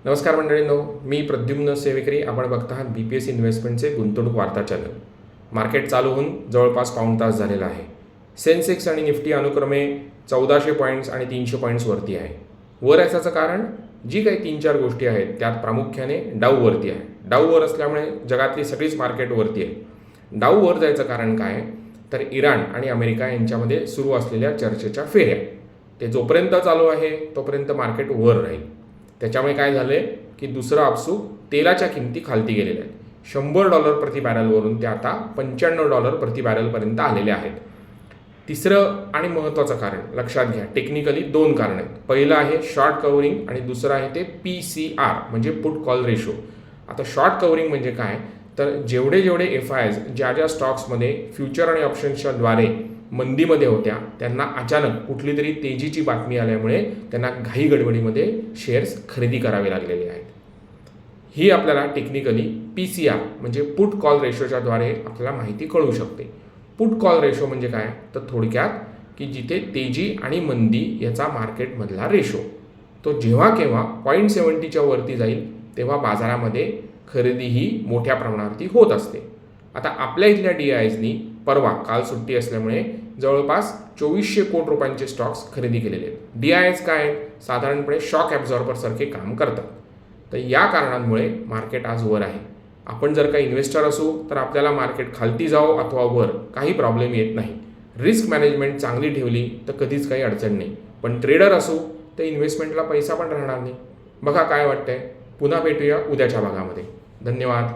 नमस्कार मंडळींनो, मी प्रद्युम्न सेवेकरी. आपण बघता आहात BPS इन्व्हेस्टमेंटचे गुंतवणूक वार्ता चॅनल. मार्केट चालू होऊन जवळपास पाऊण तास झालेला आहे. सेन्सेक्स आणि निफ्टी अनुक्रमे 1400 पॉईंट्स आणि 300 पॉईंट्स वरती आहे. वर याचं कारण जी काही 3-4 गोष्टी आहेत त्यात प्रामुख्याने डाऊ वरती आहे. डाऊ वर असल्यामुळे जगातली सगळीच मार्केट वरती आहे. डाऊ वर जायचं कारण काय, तर इराण आणि अमेरिका यांच्यामध्ये सुरू असलेल्या चर्चेच्या फेऱ्या. ते जोपर्यंत चालू आहे तोपर्यंत मार्केट वर राहील. त्याच्यामुळे काय झालं आहे की दुसरं आपसूक तेलाच्या किमती खालती गेलेल्या आहेत. $100 प्रति बॅरलवरून ते आता $95 प्रति बॅरलपर्यंत आलेले आहेत. तिसरं आणि महत्त्वाचं कारण लक्षात घ्या, टेक्निकली 2 कारण आहेत. पहिलं आहे शॉर्ट कव्हरिंग आणि दुसरं आहे ते PCR म्हणजे पुट कॉल रेशो. आता शॉर्ट कव्हरिंग म्हणजे काय, तर जेवढे FIs ज्या स्टॉक्समध्ये फ्युचर आणि ऑप्शन्सच्या द्वारे मंदीमध्ये होत्या त्यांना अचानक कुठली तरी तेजीची बातमी आल्यामुळे त्यांना घाई गडबडीमध्ये शेअर्स खरेदी करावे लागलेले आहेत. ही आपल्याला टेक्निकली PCR म्हणजे पुट कॉल रेशोच्या द्वारे आपल्याला माहिती कळू शकते. पुट कॉल रेशो म्हणजे काय, तर थोडक्यात की जिथे तेजी आणि मंदी याचा मार्केटमधला रेशो तो जेव्हा केव्हा 0.70च्या वरती जाईल तेव्हा बाजारामध्ये खरेदी ही मोठ्या प्रमाणावरती होत असते. आता आपल्या इथल्या DISनी परवा काल सुट्टी असल्यामुळे जवळपास 2400 कोटी रुपयांचे स्टॉक्स खरेदी केलेले आहेत. DIS काय आहेत, साधारणपणे शॉक ॲब्झॉर्बरसारखे काम करतात. तर या कारणांमुळे मार्केट आज वर आहे. आपण जर का इन्व्हेस्टर असू तर आपल्याला मार्केट खालती जाओ अथवा वर काही प्रॉब्लेम येत नाही. रिस्क मॅनेजमेंट चांगली ठेवली तर कधीच काही अडचण नाही. पण ट्रेडर असू तर इन्व्हेस्टमेंटला पैसा पण राहणार नाही. बघा काय वाटतंय. पुन्हा भेटूया उद्याच्या भागामध्ये. धन्यवाद.